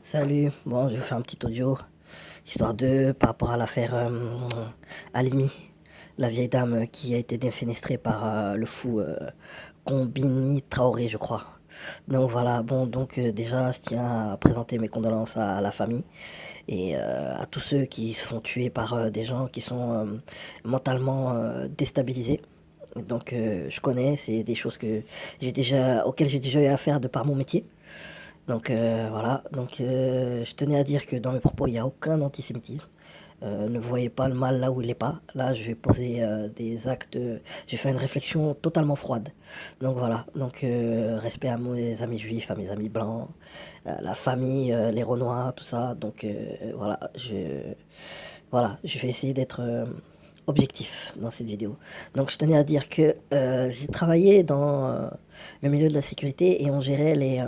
Salut, bon, je vais faire un petit audio, histoire de, par rapport à l'affaire Alimi, la vieille dame qui a été défenestrée par le fou Combini Traoré, je crois. Donc voilà, bon, donc déjà, je tiens à présenter mes condoléances à la famille et à tous ceux qui se font tuer par des gens qui sont mentalement déstabilisés. Donc je connais, c'est des choses auxquelles j'ai déjà eu affaire de par mon métier. Donc voilà, donc je tenais à dire que dans mes propos, il n'y a aucun antisémitisme. Ne voyez pas le mal là où il n'est pas. Là, je vais poser des actes, je vais faire une réflexion totalement froide. Donc voilà, donc respect à mes amis juifs, à mes amis blancs, la famille, les Renois, tout ça. Donc voilà, je vais essayer d'être objectif dans cette vidéo. Donc je tenais à dire que j'ai travaillé dans le milieu de la sécurité et on gérait les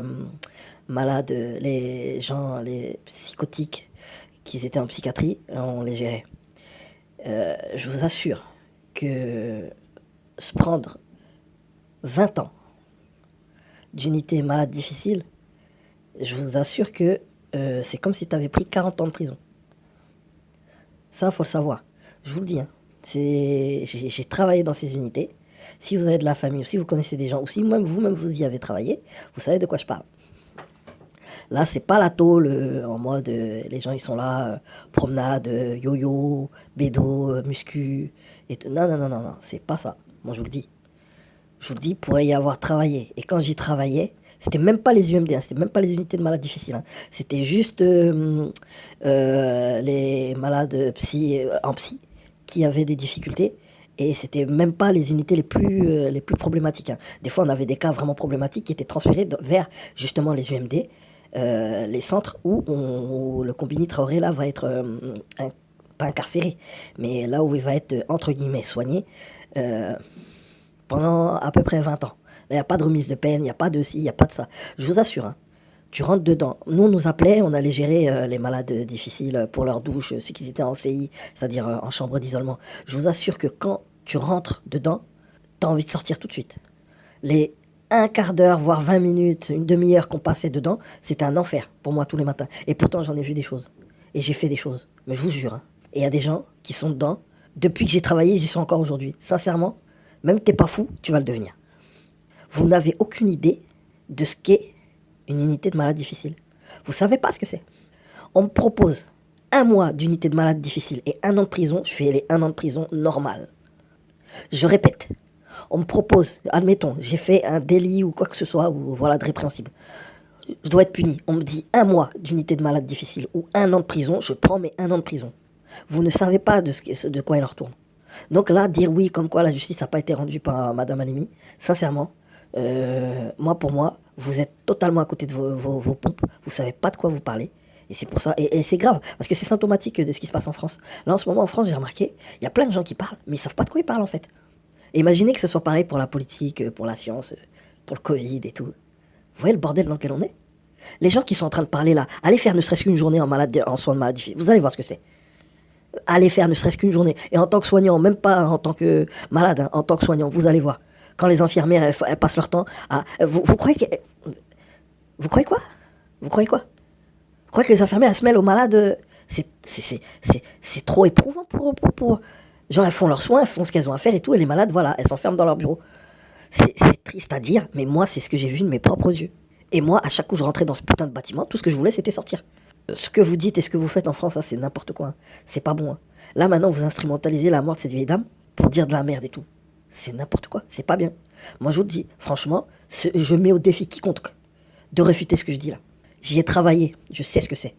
malades, les gens, les psychotiques qui étaient en psychiatrie, on les gérait. Je vous assure que se prendre 20 ans d'unité malade difficile, je vous assure que c'est comme si tu avais pris 40 ans de prison. Ça, faut le savoir. Je vous le dis, hein. J'ai travaillé dans ces unités. Si vous avez de la famille, ou si vous connaissez des gens, ou si même vous-même vous y avez travaillé, vous savez de quoi je parle. Là, c'est pas la tôle en mode les gens ils sont là, promenade, yo-yo, bédo, muscu. Et tout. Non, non, non, non, non, c'est pas ça. Moi, je vous le dis. Je vous le dis, pour y avoir travaillé. Et quand j'y travaillais, c'était même pas les UMD, hein, c'était même pas les unités de malades difficiles, hein. C'était juste les malades en psy qui avaient des difficultés. Et c'était même pas les unités les plus problématiques, hein. Des fois, on avait des cas vraiment problématiques qui étaient transférés vers justement les UMD, les centres où le Combini Traoré là va être pas incarcéré, mais là où il va être entre guillemets soigné. euh, Pendant à peu près 20 ans. Il n'y a pas de remise de peine, il n'y a pas de ci, il n'y a pas de ça. Je vous assure, hein, tu rentres dedans. Nous, on nous appelait, on allait gérer les malades difficiles pour leur douche, ceux qui étaient en CI, c'est-à-dire en chambre d'isolement. Je vous assure que quand tu rentres dedans, tu as envie de sortir tout de suite. Les un quart d'heure, voire 20 minutes, une demi-heure qu'on passait dedans, c'était un enfer pour moi tous les matins. Et pourtant, j'en ai vu des choses. Et j'ai fait des choses. Mais je vous jure, hein. Et il y a des gens qui sont dedans. Depuis que j'ai travaillé, j'y suis encore aujourd'hui. Sincèrement, même t'es pas fou, tu vas le devenir. Vous n'avez aucune idée de ce qu'est une unité de malade difficile. Vous savez pas ce que c'est. On me propose 1 mois d'unité de malade difficile et 1 an de prison, je fais les 1 an de prison normal. Je répète, on me propose, admettons, j'ai fait un délit ou quoi que ce soit, ou voilà, de répréhensible. Je dois être puni. On me dit 1 mois d'unité de malade difficile ou 1 an de prison, je prends mes 1 an de prison. Vous ne savez pas de quoi il en retourne. Donc là, dire oui, comme quoi la justice n'a pas été rendue par Madame Halimi, sincèrement, moi pour moi, vous êtes totalement à côté de vos pompes, vous savez pas de quoi vous parlez. Et c'est pour ça, et c'est grave, parce que c'est symptomatique de ce qui se passe en France. Là en ce moment en France, j'ai remarqué, il y a plein de gens qui parlent, mais ils savent pas de quoi ils parlent en fait. Et imaginez que ce soit pareil pour la politique, pour la science, pour le Covid et tout. Vous voyez le bordel dans lequel on est? Les gens qui sont en train de parler là, allez faire ne serait-ce qu'une journée en soins de maladie, vous allez voir ce que c'est. Allez faire ne serait-ce qu'une journée. Et en tant que soignant, même pas en tant que malade, hein, en tant que soignant, vous allez voir. Quand les infirmières, elles passent leur temps à... Vous croyez que... Vous croyez quoi? Vous croyez quoi? Vous croyez que les infirmières, elles se mêlent aux malades? C'est trop éprouvant pour... Genre, elles font leurs soins, elles font ce qu'elles ont à faire et tout, et les malades, voilà, elles s'enferment dans leur bureau. C'est triste à dire, mais moi, c'est ce que j'ai vu de mes propres yeux. Et moi, à chaque coup, je rentrais dans ce putain de bâtiment, tout ce que je voulais, c'était sortir. Ce que vous dites et ce que vous faites en France, ça, c'est n'importe quoi, hein. C'est pas bon, hein. Là, maintenant, vous instrumentalisez la mort de cette vieille dame pour dire de la merde et tout. C'est n'importe quoi, c'est pas bien. Moi, je vous le dis, franchement, je mets au défi quiconque de réfuter ce que je dis là. J'y ai travaillé, je sais ce que c'est.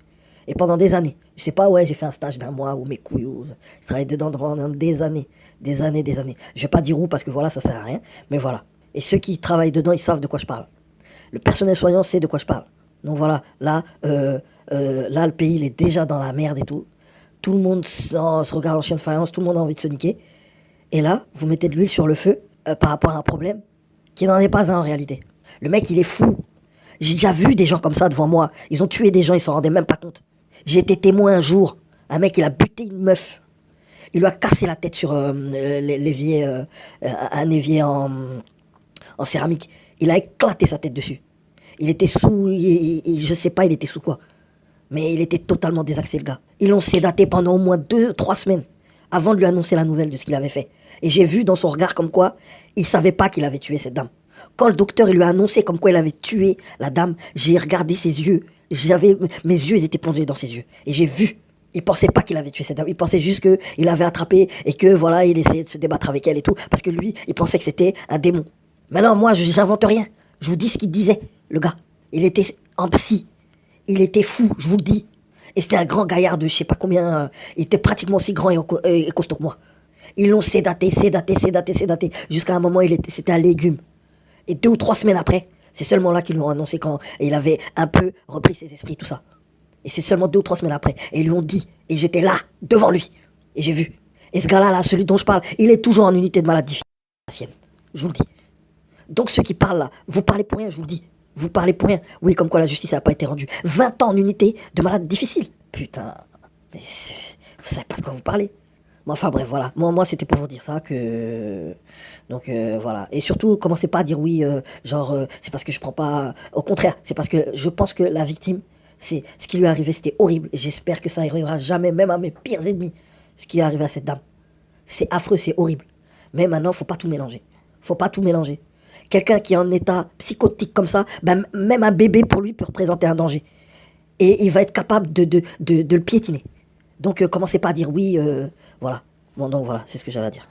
Et pendant des années. Je sais pas, ouais, j'ai fait un stage d'1 mois ou mes couilles, ou... je travaille dedans pendant des années. Des années, des années. Je vais pas dire où parce que voilà, ça sert à rien. Mais voilà. Et ceux qui travaillent dedans, ils savent de quoi je parle. Le personnel soignant sait de quoi je parle. Donc voilà, là, le pays, il est déjà dans la merde et tout. Tout le monde se regarde en chien de faïence, tout le monde a envie de se niquer. Et là, vous mettez de l'huile sur le feu par rapport à un problème qui n'en est pas un en réalité. Le mec, il est fou. J'ai déjà vu des gens comme ça devant moi. Ils ont tué des gens, ils s'en rendaient même pas compte. J'ai été témoin un jour. Un mec, il a buté une meuf. Il lui a cassé la tête sur l'évier, un évier en céramique. Il a éclaté sa tête dessus. Il était sous, je sais pas, il était sous quoi. Mais il était totalement désaxé, le gars. Ils l'ont sédaté pendant au moins 2, 3 semaines avant de lui annoncer la nouvelle de ce qu'il avait fait. Et j'ai vu dans son regard comme quoi il savait pas qu'il avait tué cette dame. Quand le docteur il lui a annoncé comme quoi il avait tué la dame, j'ai regardé ses yeux. Mes yeux ils étaient plongés dans ses yeux. Et j'ai vu. Il pensait pas qu'il avait tué cette dame. Il pensait juste qu'il avait attrapé et que voilà, il essayait de se débattre avec elle et tout. Parce que lui, il pensait que c'était un démon. Maintenant, moi, j'invente rien. Je vous dis ce qu'il disait, le gars. Il était en psy. Il était fou, je vous le dis. Et c'était un grand gaillard de je sais pas combien. Il était pratiquement aussi grand et costaud que moi. Ils l'ont sédaté. Jusqu'à un moment, c'était un légume. Et 2 ou 3 semaines après, c'est seulement là qu'ils lui ont annoncé quand il avait un peu repris ses esprits, tout ça. Et c'est seulement 2 ou 3 semaines après. Et ils lui ont dit. Et j'étais là, devant lui. Et j'ai vu. Et ce gars-là, là, celui dont je parle, il est toujours en unité de maladie. Je vous le dis. Donc ceux qui parlent là, vous parlez pour rien, je vous le dis. Vous parlez pour rien. Oui, comme quoi la justice n'a pas été rendue. 20 ans en unité de malade difficile. Putain. Mais vous savez pas de quoi vous parlez. Bon, enfin bref, voilà. Moi c'était pour vous dire ça que... Donc voilà. Et surtout, commencez pas à dire oui, c'est parce que je prends pas... Au contraire, c'est parce que je pense que la victime, c'est ce qui lui est arrivé, c'était horrible. Et j'espère que ça arrivera jamais, même à mes pires ennemis, ce qui est arrivé à cette dame. C'est affreux, c'est horrible. Mais maintenant, faut pas tout mélanger. Faut pas tout mélanger. Quelqu'un qui est en état psychotique comme ça, ben, même un bébé pour lui peut représenter un danger. Et il va être capable de le piétiner. Donc commencez pas à dire oui, voilà. Bon, donc voilà, c'est ce que j'avais à dire.